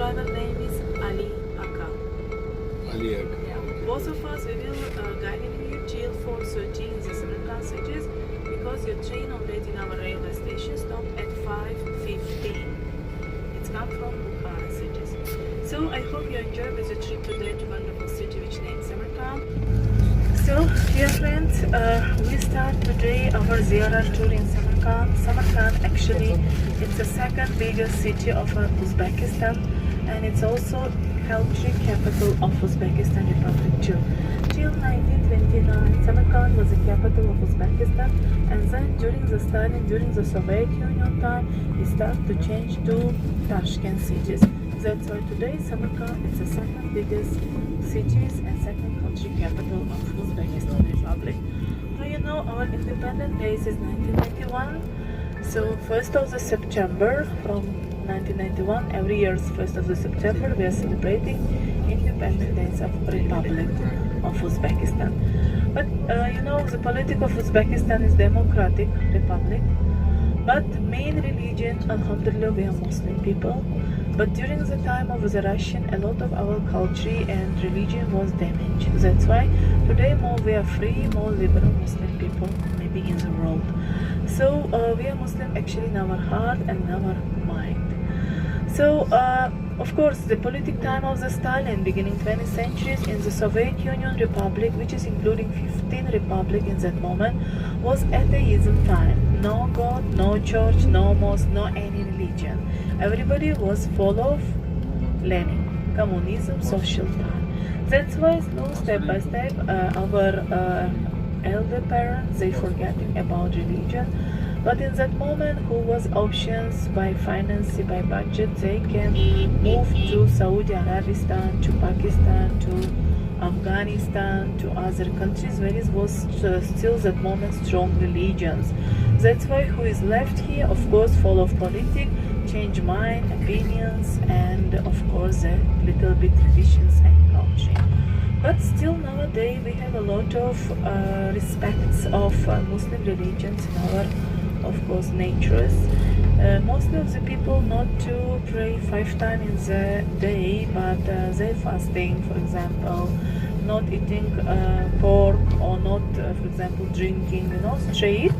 driver name is Ali Aka. Ali Aka. Yeah. Both of us, we will guiding you till 4:30 in the Samarkand cities because your train already in our railway station stopped at 5:15. It's come from Bukhara cities. So I hope you enjoy with the trip today to wonderful city which named Samarkand. So dear friends, we start today our Ziyarah tour in Samarkand. Samarkand actually it's the second biggest city of Uzbekistan, and it's also country capital of Uzbekistan Republic too. Till 1929, Samarkand was the capital of Uzbekistan, and then during the Soviet Union time, it started to change to Tashkent cities. That's why today Samarkand is the second biggest cities and second country capital of Uzbekistan Republic. Now you know our independent days is 1991. So 1st of the September from 1991, every year's 1st of the September we are celebrating independent days of Republic of Uzbekistan. But you know the politics of Uzbekistan is democratic republic. But main religion, alhamdulillah, we are Muslim people. But during the time of the Russian, a lot of our culture and religion was damaged. That's why today more we are free, more liberal Muslim people maybe in the world. So we are Muslim actually in our heart and in our mind. So of course the political time of the Stalin beginning 20th centuries in the Soviet Union Republic, which is including 15 republic in that moment, was atheism time. No God, no church, no mosque, no any religion. Everybody was full of Lenin, communism, social time. That's why slow step by step our elder parents, they forgetting about religion. But in that moment, who was options by finance, by budget, they can move to Saudi Arabia, to Pakistan, to Afghanistan, to other countries where it was still that moment strong religions. That's why who is left here, of course, full of politics, change mind, opinions, and of course a little bit traditions and culture. But still nowadays we have a lot of respects of Muslim religions in our, of course, natures. Mostly of the people not to pray 5 times in the day, but they fasting, for example, not eating pork, or not, for example, drinking, you know, straight.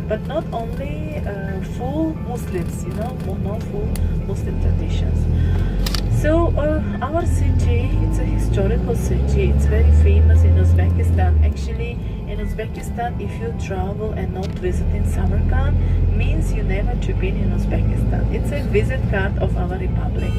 But not only full Muslims, you know, not full Muslim traditions. So our city, it's a historical city. It's very famous in Uzbekistan. Actually, in Uzbekistan, if you travel and not visit in Samarkand, means you never to be in Uzbekistan. It's a visit card of our republic.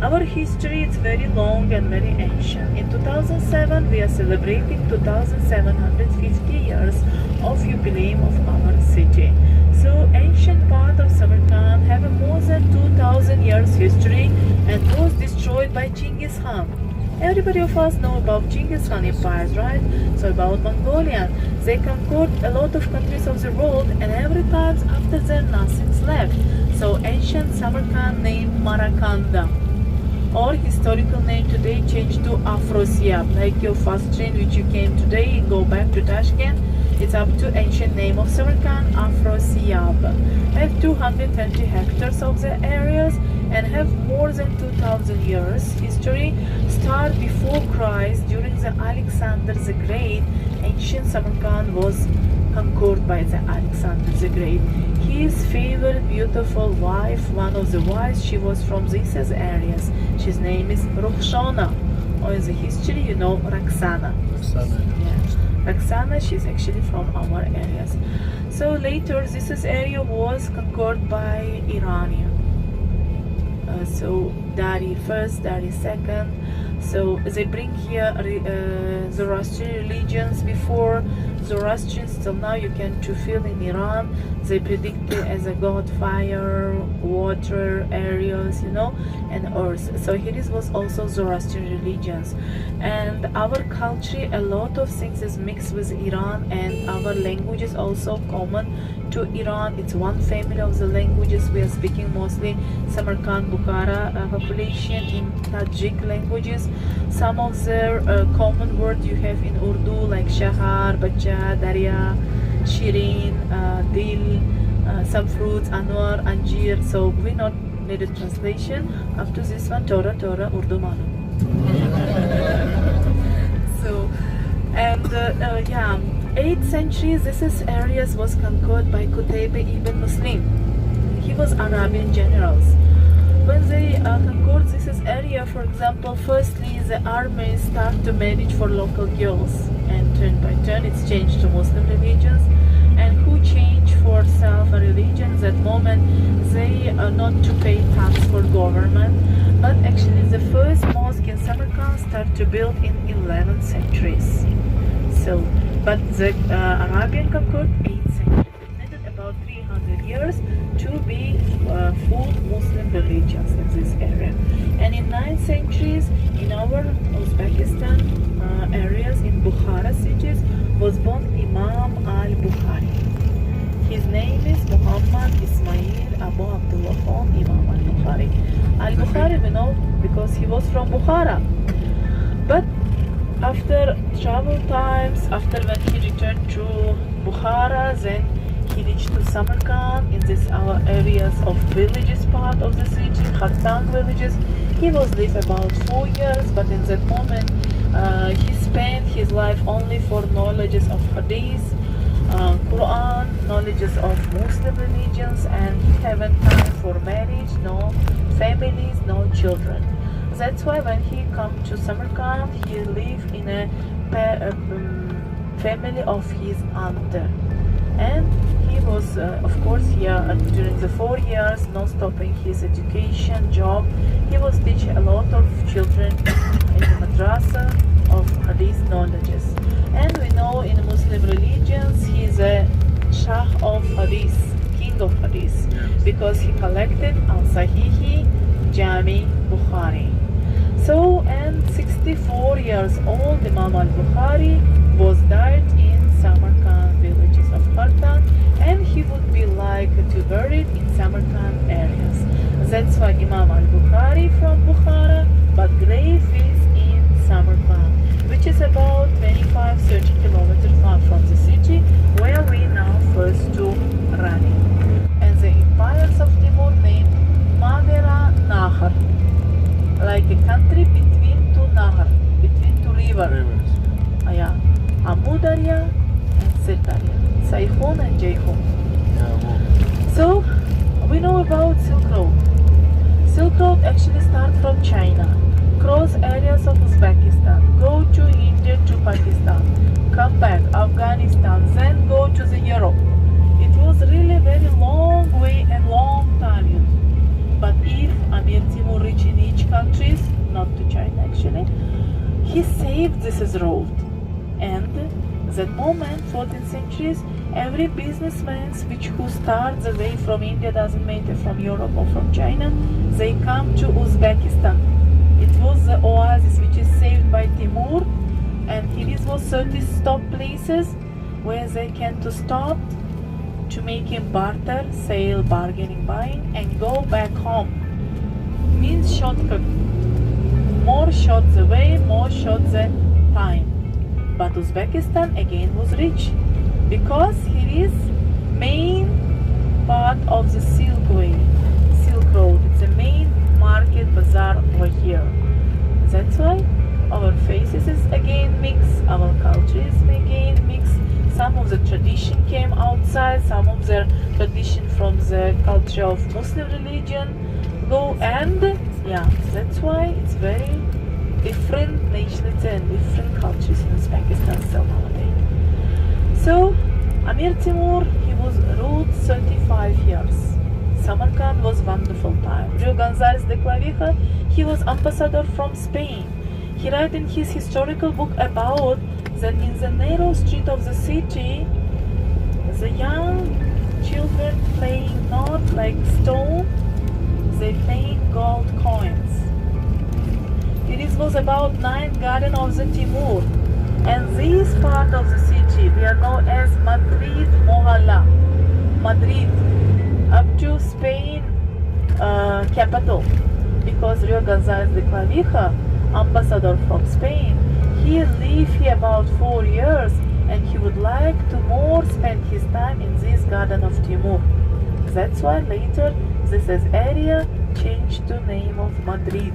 Our history is very long and very ancient. In 2007, we are celebrating 2,750 years of jubileum of our city. So ancient part of Samarkand have a more than 2,000 years history and was destroyed by Genghis Khan. Everybody of us know about Genghis Khan empires, right? So about Mongolian. They conquered a lot of countries of the world, and every time after them nothing's left. So ancient Samarkand named Marakanda, or historical name today changed to Afrosiab, like your fast train which you came today and go back to Tashkent. It's up to ancient name of Samarkand, Afrosiab. Have 220 hectares of the areas and have more than 2,000 years history. Start before Christ, during the Alexander the Great. Ancient Samarkand was conquered by the Alexander the Great. His favorite beautiful wife, one of the wives, she was from these areas. His name is Roxana, or in the history you know Roxana. Yeah. Roxana, she's actually from our areas. So later this area was conquered by Iranian. So Dari first, Dari second. So they bring here Zoroastrian religions before Zoroastrians till now you can to feel in Iran. They predict it as a god fire, water, areas, you know, and earth. So here is was also Zoroastrian religions, and our culture, a lot of things is mixed with Iran, and our language is also common to Iran. It's one family of the languages we are speaking mostly Samarkand, Bukhara population in Tajik languages. Some of their common words you have in Urdu like Shahar, Bacha, Darya, Shirin, Dil, some fruits, Anwar, Anjir. So we not Needed translation. After this one, Torah, Urdu Malum. So, and yeah, 8th century, this areas was conquered by Qutayba ibn Muslim. He was Arabian generals. When they conquered this area, for example, firstly the army start to manage for local girls, and turn by turn it's changed to Muslim religions. And who change for self a religion, that moment they not to pay tax for government, but actually the first mosque in Samarkand start to build in 11th centuries. So, but the Arabian conquered 8th century. It needed about 300 years to be full Muslim religions in this area. And in 9th centuries, in our Uzbekistan areas, in Bukhara cities, was born Imam al Bukhari. His name is Muhammad Ismail Abu Abdullah Imam al Bukhari. Al Bukhari we know because he was from Bukhara. But after travel times, after when he returned to Bukhara, then he reached to Samarkand in this our areas of villages part of the city, Khartang villages. He was live about 4 years, but in that moment he spent his life only for knowledges of Hadith, Quran, knowledges of Muslim religions, and he haven't time for marriage, no families, no children. That's why when he come to Samarkand, he live in a family of his aunt. And he was, of course, here during the 4 years, not stopping his education, job. He was teaching a lot of children in the madrasa of Hadith knowledges. And we know in Muslim religions, he is a Shah of Hadith, King of Hadith, because he collected Al-Sahihi Jami Bukhari. So, and 64 years old, Imam al Bukhari was died in Samarkand villages of Khartang, and he would be like to buried in Samarkand areas. That's why Imam al Bukhari from Bukhara, but grave is in Samarkand, which is about 25-30 kilometers far from the city where we now first to running. And the empires of Timur named Mavera Nahar, like a country between two Nahar, between two rivers. Yeah, Amudarya and Sirdarya, Saihun and Jaihun. So we know about Silk Road. Silk Road actually starts from China, cross areas of Uzbekistan, go to India, to Pakistan, come back Afghanistan, then go to the Europe. It was really very long way and long time. But if Amir Timur reached in each countries, not to China actually, he saved this road. And that moment, 14th centuries, every businessman who starts the way from India, doesn't matter from Europe or from China, they come to Uzbekistan. It was the oasis which is saved by Timur, and here was 30 stop places where they can to stop to make him barter, sale, bargaining, buying, and go back home. Means shortcut. More short the way, more short the time. But Uzbekistan again was rich because here is main part of the Silk Way, Silk Road. It's the main market bazaar over here. That's why our faces is again mixed, our culture is again mixed. Some of the tradition came outside, some of the tradition from the culture of Muslim religion go, and yeah, that's why it's very different nationality and different cultures in Uzbekistan still nowadays. So Amir Timur, he was ruled 35 years. Samarkand was wonderful time. Rio Gonzalez de Clavijo, he was ambassador from Spain. He wrote in his historical book about that in the narrow street of the city, the young children playing not like stone, they playing gold coins. It was about 9 garden of the Timur, and this part of the city we are known as Madrid Mohalla, Madrid, up to Spain capital, because Rio Gonzalez de Clavijo, ambassador from Spain, he lived here about 4 years, and he would like to more spend his time in this garden of Timur. That's why later this is area changed to name of Madrid.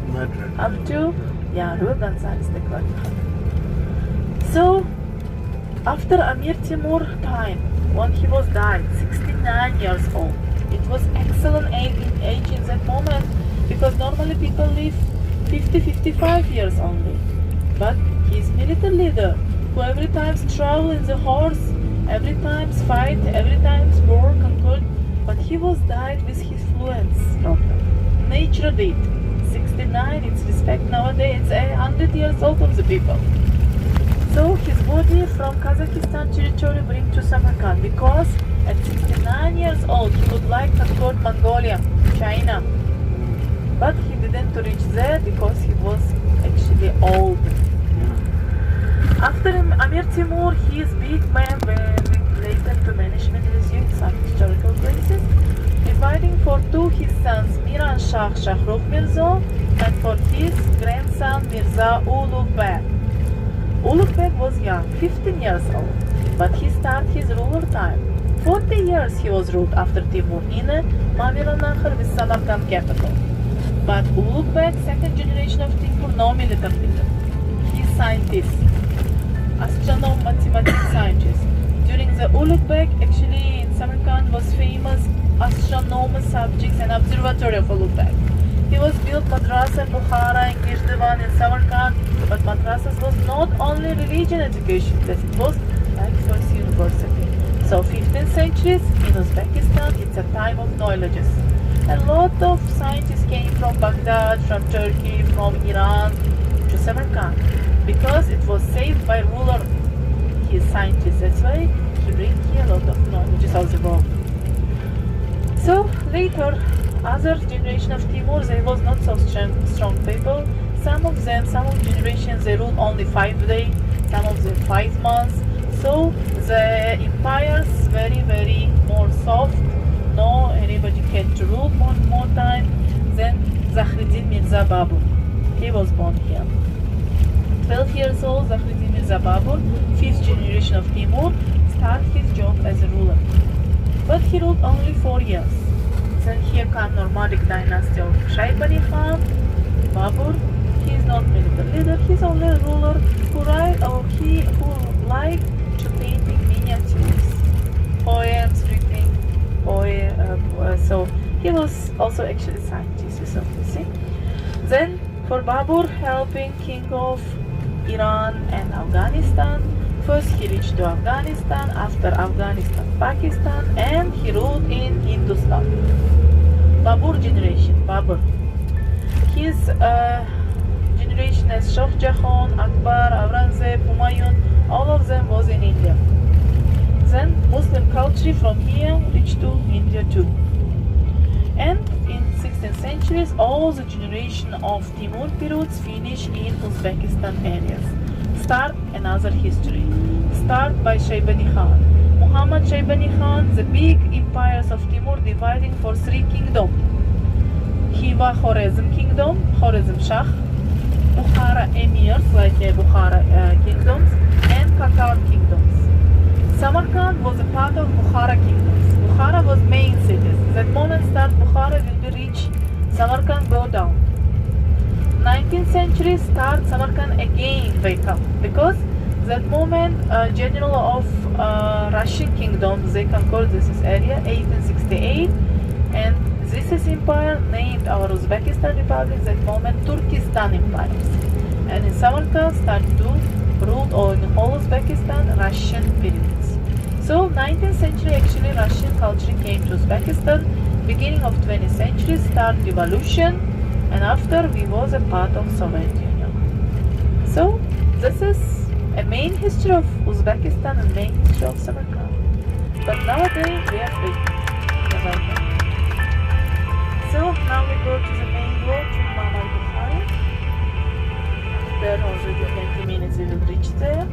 Madrid. Up to Rue Gonzalez de Clavijo. So after Amir Timur time, when he was died, 69 years old, it was excellent age in that moment, because normally people live 50-55 years only. But he's military leader who every time travel in the horse, every time fight, every time war conquered, but he was died with his fluence problem. Nature did. 69, it's respect nowadays, it's 100 years old of the people. So his body from Kazakhstan territory bring to Samarkand, because at 69 years old he would like to conquer Mongolia, China. But he didn't reach there because he was actually old. After Amir Timur, he is big man related to management resumed some historical places, dividing for two his sons Miran Shah Shahrukh Mirza and for his grandson Mirza Ulugh Beg. Ulugh Beg was young, 15 years old, but he started his ruler time. 40 years he was ruled after Timur in Mavilanahar with Samarkand capital. But Ulugh Beg, second generation of Timur, no military leader. He is scientist, astronomer, mathematics scientist. During the Ulugh Beg, actually in Samarkand was famous astronomer subjects and observatory of Ulugh Beg. He was built madrasa in Bukhara, English Divan in Samarkand, but madrasas was not only religion education, that it was like first university. So 15th centuries in Uzbekistan, it's a time of knowledges. A lot of scientists came from Baghdad, from Turkey, from Iran to Samarkand, because it was saved by ruler. He is scientist, that's why he brings here a lot of knowledges of the world. So later, other generation of Timur, they was not so strong people. Some of generations, they ruled only 5 days, some of them 5 months. So the empires very more soft. No, anybody can to rule more time. Then Zahriddin Mirza Babur, he was born here. 12 years old, Zahriddin Mirza Babur, 5th generation of Timur, started his job as a ruler. But he ruled only 4 years. Then here come nomadic dynasty of Shaybani Khan, Babur. He is not military leader, he is only a ruler who liked to painting miniatures, poems, reading, so he was also actually scientist, you see. Then for Babur, helping king of Iran and Afghanistan. First he reached to Afghanistan, after Afghanistan, Pakistan, and he ruled in Hindustan. Babur generation, Babur. His generation as Shah Jahan, Akbar, Aurangzeb, Humayun, all of them was in India. Then Muslim culture from here reached to India too. And in 16th centuries, all the generation of Timur periods finish in Uzbekistan areas. Start another history. Start by Shaybani Khan. Muhammad Shaybani Khan, the big empires of Timur dividing for 3 kingdoms. Khiva Khwarezm kingdom, Khwarezm Shah, Bukhara emirs like Bukhara kingdoms, and Kakar kingdoms. Samarkand was a part of Bukhara kingdoms. Bukhara was main cities. That moment start Bukhara will be reached, Samarkand go down. 19th century start Samarkand again wake up, because that moment general of Russian kingdom, they conquered this area 1868, and this is empire named our Uzbekistan Republic that moment Turkestan empires, and in Samarkand start to rule on whole Uzbekistan Russian periods. So 19th century actually Russian culture came to Uzbekistan. Beginning of 20th century start revolution, and after we was a part of Soviet Union. So this is a main history of Uzbekistan and main history of Samarkand. But nowadays we are free. So now we go to the main road to Imam al Bukhari. There already 20 minutes we will reach there.